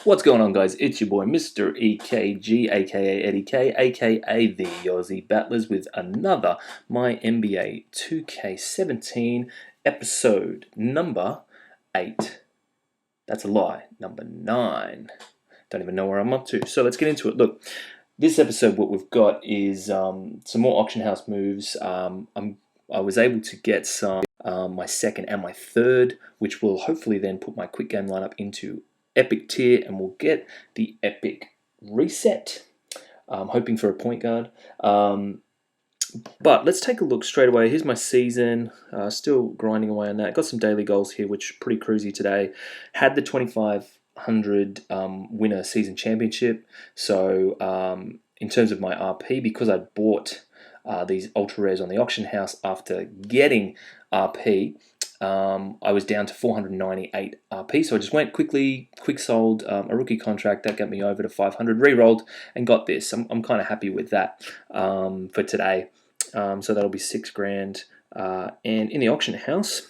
What's going on, guys? It's your boy Mr EKG, aka EddyK, aka the AussieBattlerz, with another MyNba2k17 episode number 8. That's a lie, number 9. Don't even know where I'm up to. So let's get into it. Look, this episode, what we've got is some more auction house moves. I was able to get some my second and my third, which will hopefully then put my quick game lineup into epic tier, and we'll get the epic reset. I'm hoping for a point guard. But let's take a look straight away. Here's my season. Still grinding away on that. Got some daily goals here, which are pretty cruisy today. Had the 2500 winner season championship. So in terms of my RP, because I bought these ultra rares on the auction house after getting RP, I was down to 498 RP, so I just went quick sold a rookie contract that got me over to 500, re-rolled and got this. I'm kind of happy with that for today. So that'll be $6 grand. And in the auction house,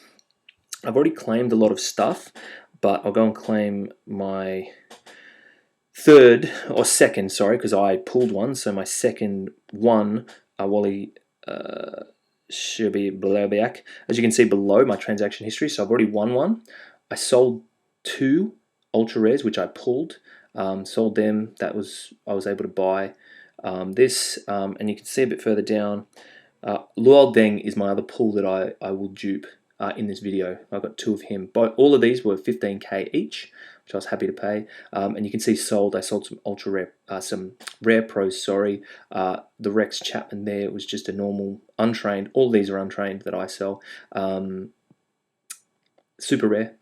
I've already claimed a lot of stuff, but I'll go and claim my third or second, sorry, because I pulled one. So my second one, Wally should be back. As you can see below, my transaction history. So I've already won one. I sold 2 ultra rares, which I pulled. Sold them. I was able to buy this, and you can see a bit further down. Luol Deng is my other pull that I will dupe in this video. I've got 2 of him. But all of these were 15k each, which I was happy to pay. And you can see sold. I sold some ultra rare, some rare pros. Sorry, the Rex Chapman there was just a normal untrained. All these are untrained that I sell. Super rare.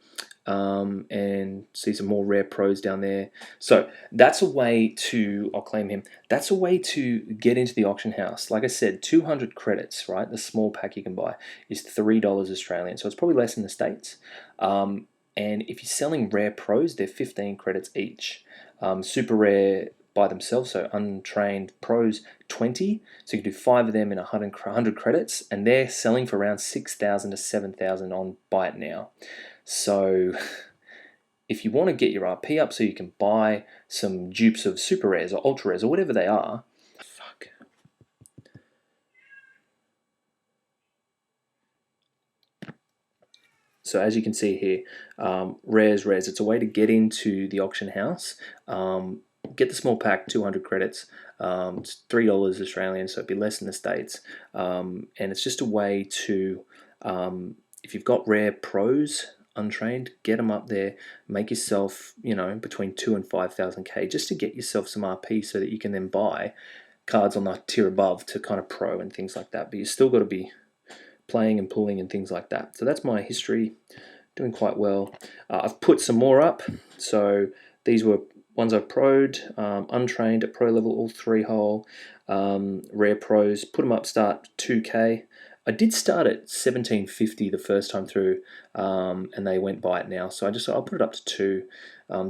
And see some more rare pros down there. So that's a way to, I'll claim him, that's a way to get into the auction house. Like I said, 200 credits, right? The small pack you can buy is $3 Australian, so it's probably less in the States. And if you're selling rare pros, they're 15 credits each. Super rare by themselves, so untrained pros, 20. So you can do 5 of them in 100 credits, and they're selling for around 6,000 to 7,000 on Buy It Now. So if you want to get your RP up so you can buy some dupes of super rares or ultra rares or whatever they are, So as you can see here, rares, it's a way to get into the auction house. Get the small pack, 200 credits. It's $3 Australian, so it'd be less in the States. And it's just a way to, if you've got rare pros, untrained, get them up there, make yourself, between 2 and 5,000 K, just to get yourself some RP so that you can then buy cards on the tier above to kind of pro and things like that. But you still got to be playing and pulling and things like that. So that's my history, doing quite well. I've put some more up. So these were ones I've pro'd, untrained at pro level, all 3-hole, rare pros. Put them up, start 2K. I did start at 1750 the first time through, and they went Buy It Now. So I'll put it up to 2,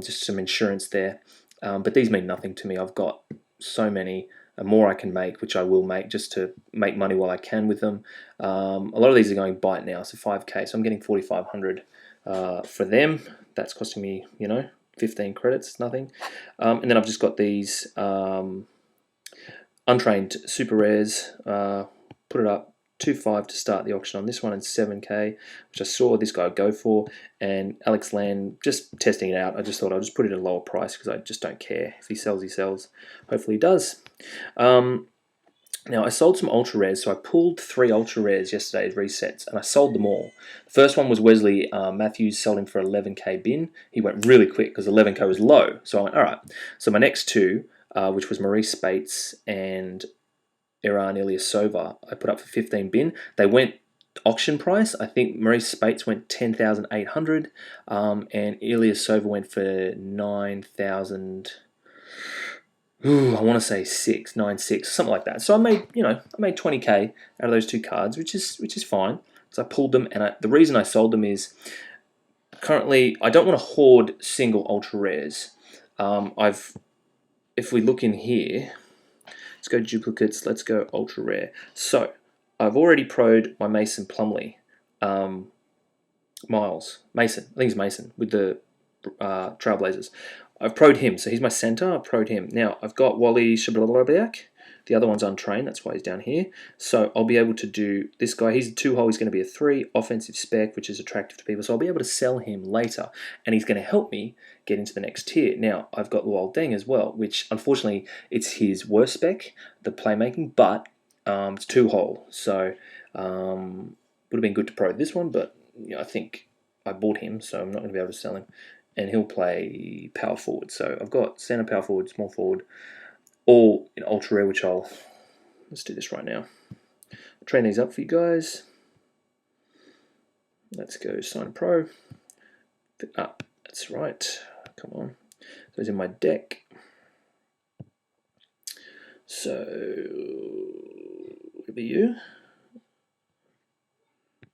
just some insurance there. But these mean nothing to me. I've got so many more I can make, which I will make just to make money while I can with them. A lot of these are going Buy It Now, so 5K. So I'm getting 4,500 for them. That's costing me, 15 credits, nothing. And then I've just got these untrained super rares. Put it up 2.5 to start the auction on this one, and 7K, which I saw this guy go for. And Alex Land, just testing it out. I just thought I'll just put it at a lower price because I just don't care. If he sells, he sells. Hopefully he does. Now I sold some ultra rares, so I pulled 3 ultra rares yesterday's resets, and I sold them all. The first one was Wesley Matthews, sold him for 11K bin. He went really quick because 11K was low. So I went, all right. So my next 2, which was Maurice Spates and Iran Ilyasova, I put up for 15 bin. They went auction price. I think Maurice Spates went 10,800, and Ilyasova went for 9,000. I want to say 9.6, something like that. So I made, I made 20K out of those 2 cards, which is fine. So I pulled them, and the reason I sold them is currently I don't want to hoard single ultra rares. If we look in here. Let's go duplicates, let's go ultra rare. So I've already pro'd my Mason Plumlee. Miles, Mason, I think it's Mason, with the Trailblazers. I've pro'd him, so he's my centre. I've pro'd him. Now, I've got AussieBattlerz. The other one's untrained, that's why he's down here. So I'll be able to do this guy. He's a 2-hole, he's going to be a 3, offensive spec, which is attractive to people. So I'll be able to sell him later, and he's going to help me get into the next tier. Now, I've got Luol as well, which unfortunately, it's his worst spec, the playmaking, but it's 2-hole. So would have been good to pro this one, but I think I bought him, so I'm not going to be able to sell him. And he'll play power forward. So I've got center, power forward, small forward, all in ultra rare, which let's do this right now. I'll train these up for you guys. Let's go sign pro. That's right. Come on. So it's in my deck. So it'll be you.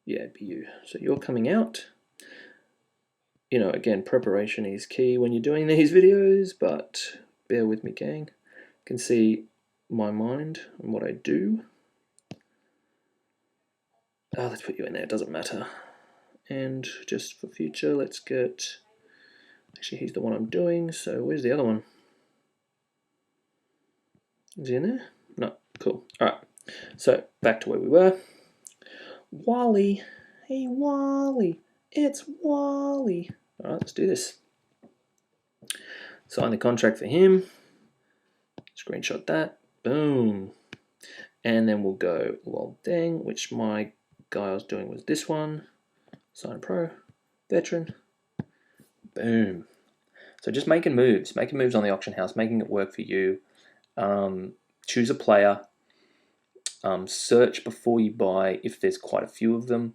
Yeah, it'd be you. So you're coming out. Again, preparation is key when you're doing these videos, but bear with me, gang. You can see my mind and what I do. Let's put you in there, it doesn't matter. And just for future, let's get, actually he's the one I'm doing, so where's the other one? Is he in there? No, cool. Alright, so back to where we were. Wally, hey Wally, it's Wally. Alright, let's do this. Sign the contract for him. Screenshot that. Boom. And then we'll go Luol, which my guy I was doing was this one. Sign pro. Veteran. Boom. So just making moves on the auction house, making it work for you. Choose a player. Search before you buy if there's quite a few of them.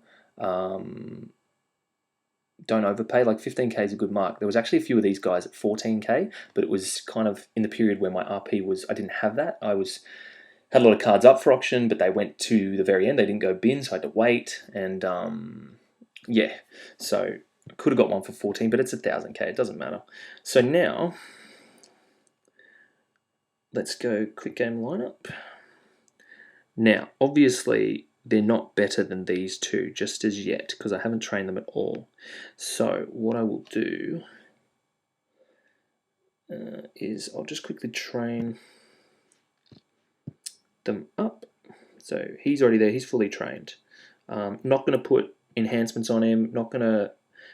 Don't overpay. Like 15k is a good mark. There was actually a few of these guys at 14k, but it was kind of in the period where my RP was, I didn't have that. Had a lot of cards up for auction, but they went to the very end. They didn't go bin, so I had to wait. And yeah, so I could have got one for 14, but it's 1000k. It doesn't matter. So now, let's go quick game lineup. Now, obviously, they're not better than these two just as yet because I haven't trained them at all. So what I will do is I'll just quickly train them up. So he's already there, he's fully trained. Not going to put enhancements on him, not going to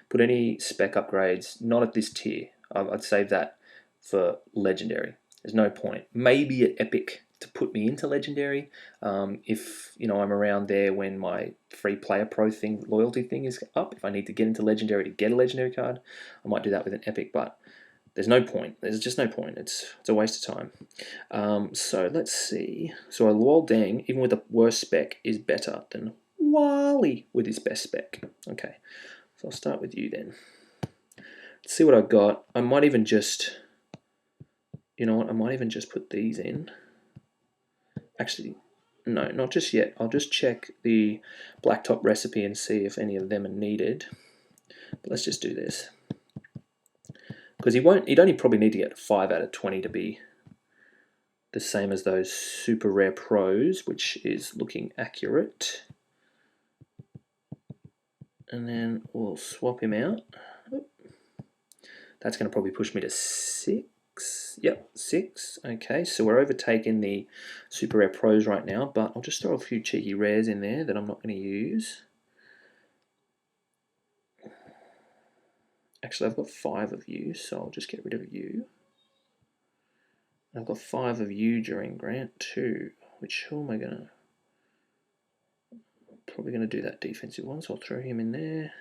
put any spec upgrades, not at this tier. I'd save that for legendary. There's no point. Maybe at epic to put me into legendary if I'm around there when my free player pro thing, loyalty thing is up. If I need to get into legendary to get a legendary card, I might do that with an epic, but there's no point. There's just no point. It's a waste of time. So let's see. So a Luol, even with the worst spec, is better than Wally with his best spec. Okay, so I'll start with you then. Let's see what I've got. I might even just, I might even just put these in. Actually, no, not just yet. I'll just check the blacktop recipe and see if any of them are needed. But let's just do this. Because he'd only probably need to get 5 out of 20 to be the same as those super rare pros, which is looking accurate. And then we'll swap him out. That's going to probably push me to 6. Yep, 6. Okay, so we're overtaking the super rare pros right now, but I'll just throw a few cheeky rares in there that I'm not going to use. Actually, I've got 5 of you, so I'll just get rid of you. I've got 5 of you during Grant too, which who am I going to... Probably going to do that defensive one, so I'll throw him in there.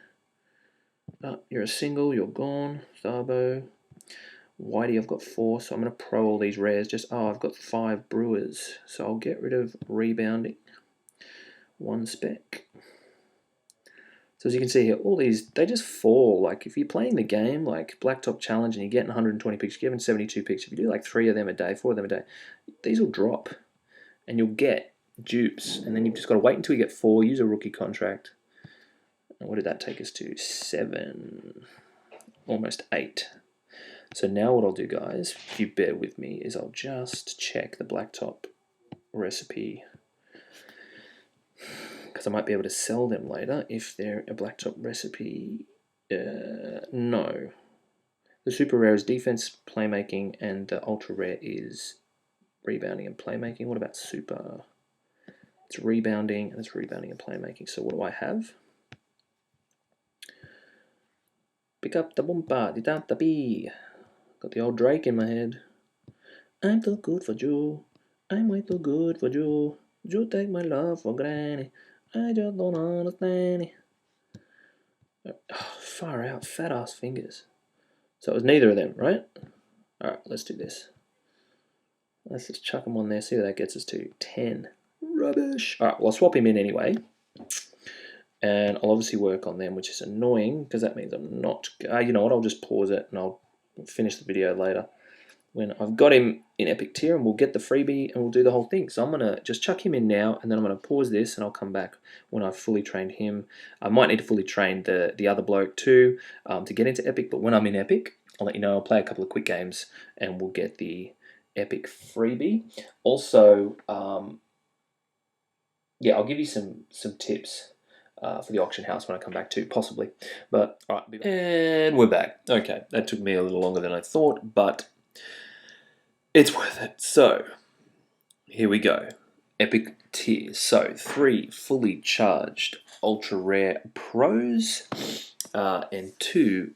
You're a single, you're gone. Thabo. Whitey, I've got 4, so I'm going to pro all these rares. I've got 5 Brewers, so I'll get rid of rebounding. 1 spec. So as you can see here, all these, they just fall. Like if you're playing the game, like Blacktop Challenge, and you're getting 120 picks, you're getting 72 picks. If you do like 3 of them a day, 4 of them a day, these will drop. And you'll get dupes. And then you've just got to wait until you get 4, use a rookie contract. And what did that take us to? 7, almost 8. So now what I'll do, guys, if you bear with me, is I'll just check the blacktop recipe because I might be able to sell them later if they're a blacktop recipe. No. The super rare is defense, playmaking, and the ultra rare is rebounding and playmaking. What about super? It's rebounding, and it's rebounding and playmaking. So what do I have? Pick up the bumper, without the bee. Got the old Drake in my head. I'm too good for Joe. I'm way too good for Joe. Joe take my love for granny. I just don't understand it. Oh, far out, fat ass fingers. So it was neither of them, right? Alright, let's do this. Let's just chuck them on there, see what that gets us to. 10. Rubbish. Alright, well I'll swap him in anyway. And I'll obviously work on them, which is annoying, because that means I'm not... you know what, I'll just pause it and I'll finish the video later when I've got him in epic tier, and we'll get the freebie and we'll do the whole thing. So I'm going to just chuck him in now, and then I'm going to pause this and I'll come back when I've fully trained him. I might need to fully train the other bloke too to get into epic, but when I'm in epic, I'll let you know. I'll play a couple of quick games and we'll get the epic freebie. Also, yeah, I'll give you some tips for the auction house when I come back too, possibly. But all right, and we're back. Okay, that took me a little longer than I thought, but it's worth it. So here we go. Epic tier. So 3 fully charged ultra rare pros and 2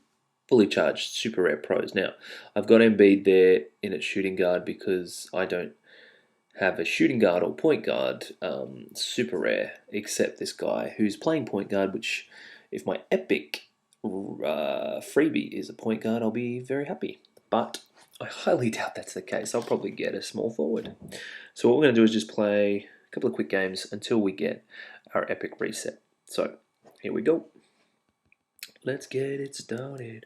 fully charged super rare pros. Now I've got Embiid there in its shooting guard because I don't have a shooting guard or point guard super rare, except this guy who's playing point guard, which if my epic freebie is a point guard, I'll be very happy. But I highly doubt that's the case. I'll probably get a small forward. So what we're going to do is just play a couple of quick games until we get our epic reset. So here we go. Let's get it started.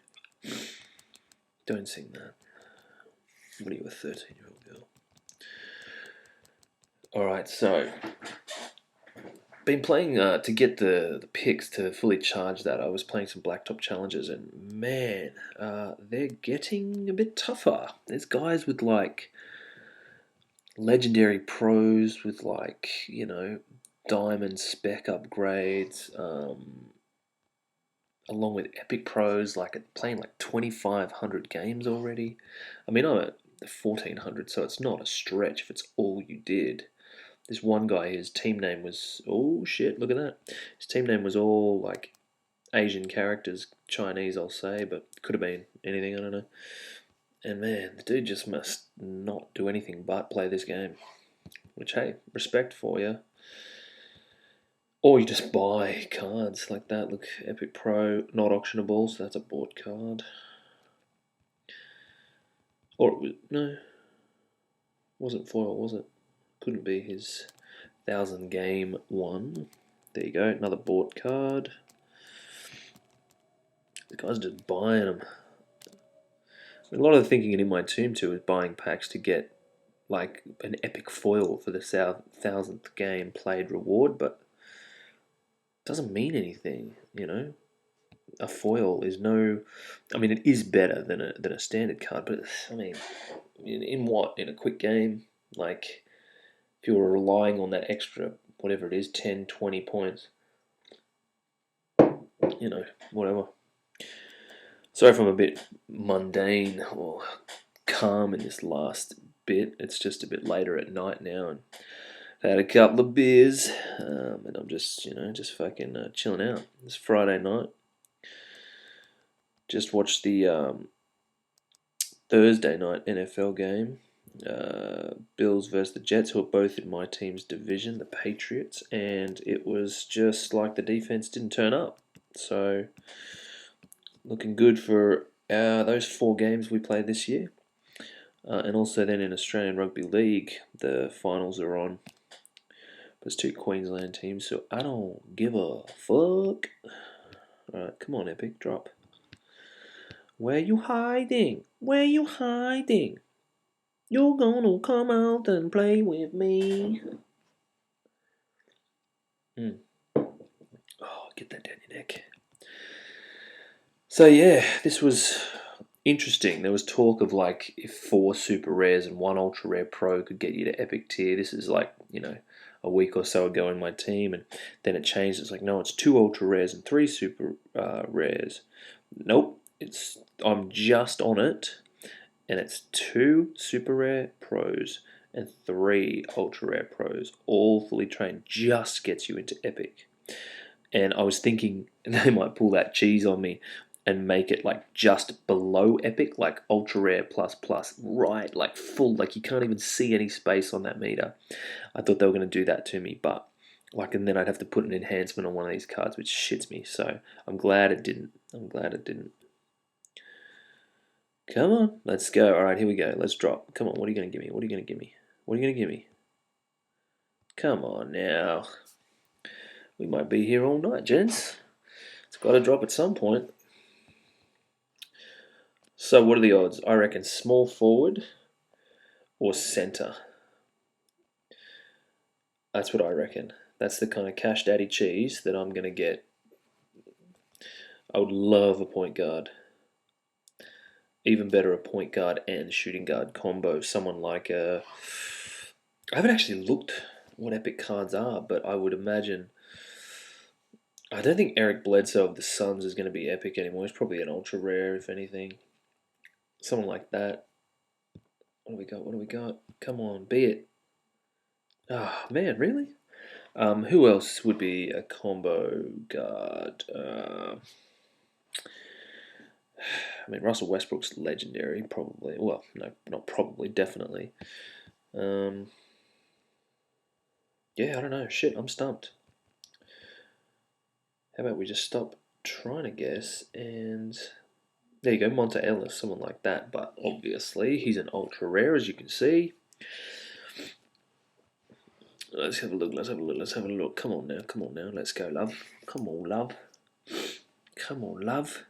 Don't sing that. What are you, a 13-year-old girl? Alright, so been playing to get the picks to fully charge that. I was playing some blacktop challenges, and man, they're getting a bit tougher. There's guys with like legendary pros with like, you know, diamond spec upgrades, along with epic pros like playing like 2,500 games already. I mean, I'm at 1,400, so it's not a stretch if it's all you did. This one guy, his team name was, oh shit, look at that. His team name was all like Asian characters, Chinese I'll say, but could have been anything, I don't know. And man, the dude just must not do anything but play this game. Which, hey, respect for you. Or you just buy cards like that. Look, Epic Pro, not auctionable, so that's a bought card. Or, it was, no, wasn't foil, was it? Couldn't be his 1,000 game one. There you go, another bought card. The guy's just buying them. A lot of the thinking in my team too is buying packs to get like an epic foil for the 1,000th game played reward, but it doesn't mean anything, you know. A foil is no, I mean, it is better than a standard card, but I mean, in what, in a quick game, like if you were relying on that extra, whatever it is, 10, 20 points, you know, whatever. Sorry if I'm a bit mundane or calm in this last bit. It's just a bit later at night now, and I've had a couple of beers, and I'm just, you know, just fucking chilling out. It's Friday night. Just watched the Thursday night NFL game. Bills versus the Jets, who are both in my team's division, the Patriots, and it was just like the defense didn't turn up. So, looking good for those 4 games we played this year. And also then in Australian Rugby League, the finals are on. There's 2 Queensland teams, so I don't give a fuck. Alright, come on, Epic, drop. Where you hiding? Where you hiding? You're gonna come out and play with me. Oh, get that down your neck. So yeah, this was interesting. There was talk of like if 4 super rares and 1 ultra rare pro could get you to epic tier. This is like, you know, a week or so ago in my team, and then it changed. It's like, no, it's 2 ultra rares and 3 super rares. Nope, I'm just on it, and it's 2 super rare pros and 3 ultra rare pros, all fully trained. Just gets you into epic. And I was thinking they might pull that cheese on me and make it like just below epic, like ultra rare plus plus, right? Like full, like you can't even see any space on that meter. I thought they were going to do that to me, but like, and then I'd have to put an enhancement on one of these cards, which shits me. So I'm glad it didn't. I'm glad it didn't. Come on, let's go. All right, here we go. Let's drop. Come on, what are you going to give me? What are you going to give me? What are you going to give me? Come on now. We might be here all night, gents. It's got to drop at some point. So what are the odds? I reckon small forward or centre. That's what I reckon. That's the kind of cash daddy cheese that I'm going to get. I would love a point guard. Even better, a point guard and shooting guard combo. Someone like I haven't actually looked what epic cards are, but I would imagine. I don't think Eric Bledsoe of the Suns is going to be epic anymore. He's probably an ultra rare, if anything. Someone like that. What do we got? What do we got? Come on, be it. Ah, oh, man, really? Who else would be a combo guard? I mean, Russell Westbrook's legendary, probably. Well, no, not probably, definitely. Yeah, I don't know. Shit, I'm stumped. How about we just stop trying to guess and... There you go, Monta Ellis, someone like that. But obviously, he's an ultra rare, as you can see. Let's have a look, let's have a look, let's have a look. Come on now, let's go, love. Come on, love. Come on, love.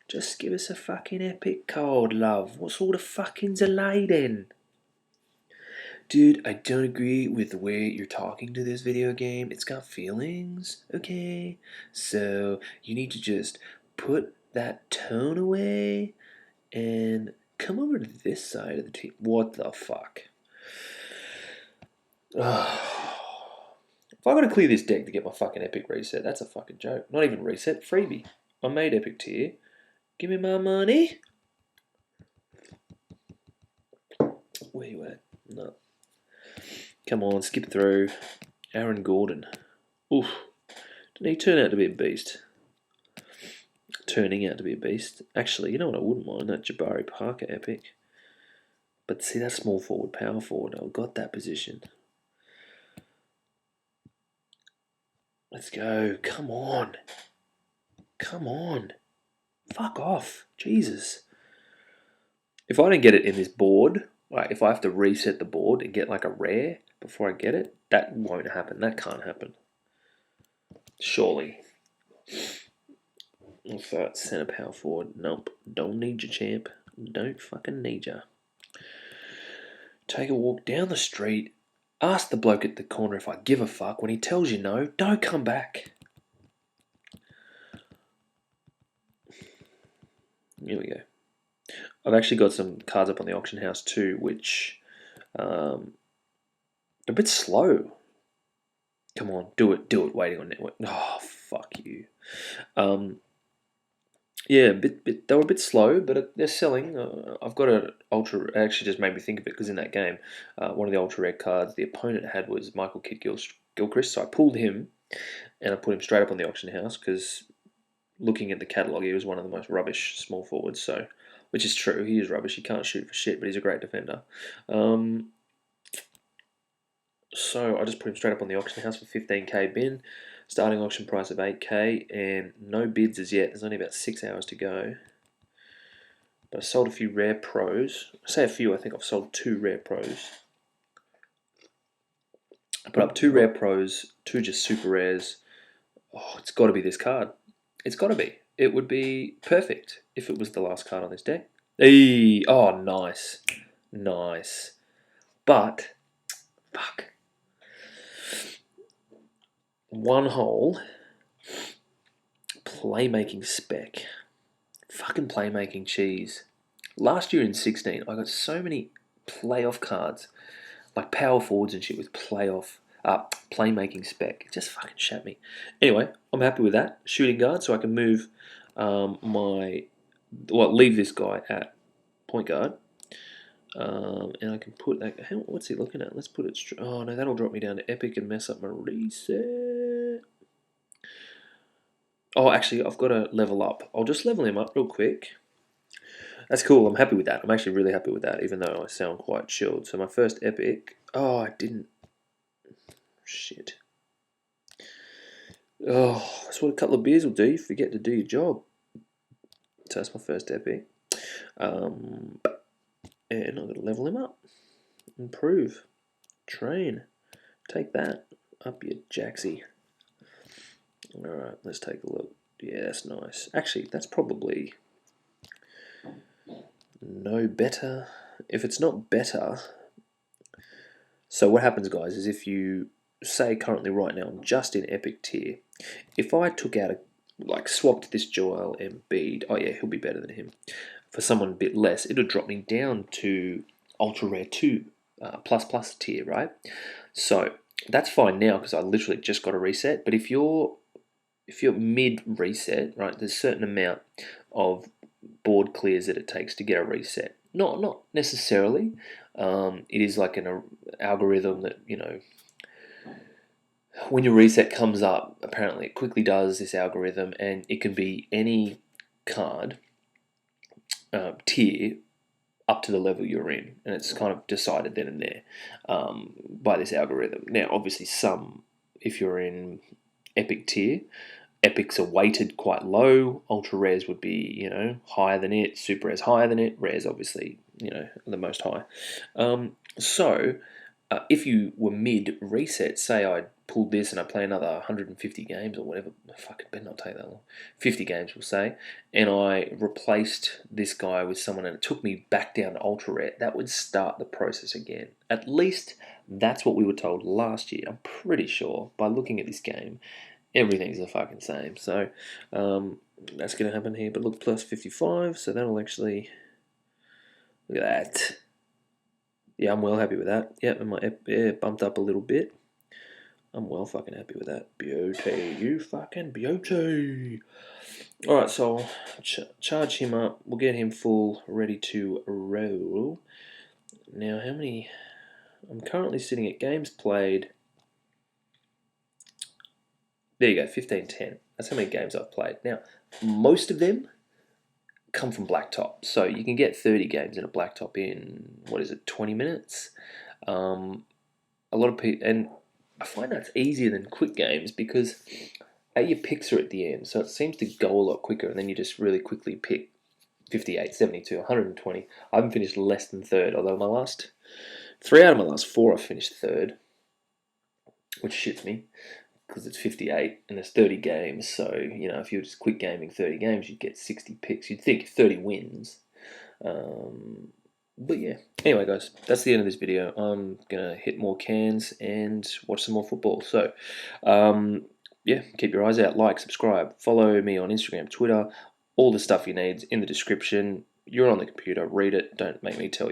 Just give us a fucking epic card, love. What's all the fucking delay then? Dude, I don't agree with the way you're talking to this video game. It's got feelings, okay? So, you need to just put that tone away and come over to this side of the team. What the fuck? If I gotta clear this deck to get my fucking epic reset, that's a fucking joke. Not even reset, freebie. I made epic tier. Give me my money. Where you at? No. Come on, skip through. Aaron Gordon. Oof. Didn't he turn out to be a beast? Turning out to be a beast. Actually, you know what I wouldn't mind? That Jabari Parker epic. But see, that small forward, power forward. I've got that position. Let's go. Come on. Come on. Fuck off. Jesus. If I don't get it in this board, like if I have to reset the board and get like a rare before I get it, that won't happen. That can't happen. Surely. So centre power forward. Nope. Don't need you, champ. Don't fucking need you. Take a walk down the street. Ask the bloke at the corner if I give a fuck. When he tells you no, don't come back. Here we go. I've actually got some cards up on the auction house too, which they're a bit slow. Come on, do it. Waiting on network. Oh, fuck you. Yeah, they were a bit slow, but they're selling. I've got an ultra. It actually just made me think of it because in that game, one of the ultra rare cards the opponent had was Michael Kidd-Gilchrist, so I pulled him and I put him straight up on the auction house because looking at the catalogue, he was one of the most rubbish small forwards. So, which is true, he is rubbish. He can't shoot for shit, but he's a great defender. So I just put him straight up on the auction house for 15k bin. Starting auction price of 8k and no bids as yet. There's only about 6 hours to go. But I sold a few rare pros. I say a few, I think I've sold 2 rare pros. I put up 2 rare pros, 2 just super rares. Oh, it's got to be this card. It's got to be. It would be perfect if it was the last card on this deck. Eee, oh, nice. Nice. But, fuck. One hole. Playmaking spec. Fucking playmaking cheese. Last year in 16, I got so many playoff cards. Like power forwards and shit with playmaking spec. It just fucking shat me. Anyway, I'm happy with that. Shooting guard, so I can move my well, leave this guy at point guard. And I can put that. What's he looking at? Let's put it. Oh no, that'll drop me down to epic and mess up my reset. Oh, actually, I've got to level up. I'll just level him up real quick. That's cool. I'm happy with that. I'm actually really happy with that, even though I sound quite chilled. So my first epic. Oh, I didn't. Shit. Oh, that's what a couple of beers will do. You forget to do your job. So that's my first epic. And I'm going to level him up. Improve. Train. Take that. Up your jacksy. Alright, let's take a look. Yeah, that's nice. Actually, that's probably no better. If it's not better... So what happens, guys, is if you say currently right now I'm just in epic tier, if I took out swapped this Joel Embiid, oh yeah, he'll be better than him. For someone a bit less, it'll drop me down to ultra rare 2 plus tier, right? So that's fine now because I literally just got a reset. But if you're mid reset, right, there's a certain amount of board clears that it takes to get a reset. Not necessarily. It is like an algorithm that, you know, when your reset comes up, apparently it quickly does this algorithm, and it can be any card tier up to the level you're in, and it's kind of decided then and there by this algorithm. Now, obviously, if you're in epic tier, epics are weighted quite low. Ultra rares would be, you know, higher than it. Super rares higher than it. Rares obviously, you know, the most high. If you were mid reset, say I pulled this and I play another 150 games or whatever, fuck, it better not take that long, 50 games we'll say, and I replaced this guy with someone and it took me back down to ultra rare, that would start the process again. At least that's what we were told last year. I'm pretty sure by looking at this game, everything's the fucking same. So that's going to happen here. But look, plus 55, so that'll actually, look at that. Yeah, I'm well happy with that. Yep, and my bumped up a little bit. I'm well fucking happy with that. Beauty, you fucking beauty. Alright, so I'll charge him up. We'll get him full, ready to roll. Now, how many... I'm currently sitting at games played. There you go, 15-10. That's how many games I've played. Now, most of them come from blacktop. So you can get 30 games in a blacktop in, 20 minutes? A lot of people... And I find that's easier than quick games because your picks are at the end. So it seems to go a lot quicker, and then you just really quickly pick 58, 72, 120. I haven't finished less than third, although 3 out of my last 4 I finished third, which shits me because it's 58 and there's 30 games. So, you know, if you're just quick gaming 30 games, you'd get 60 picks. You'd think 30 wins. But yeah, anyway guys, that's the end of this video. I'm going to hit more cans and watch some more football. So, yeah, keep your eyes out, like, subscribe, follow me on Instagram, Twitter, all the stuff you need in the description. You're on the computer, read it, don't make me tell you.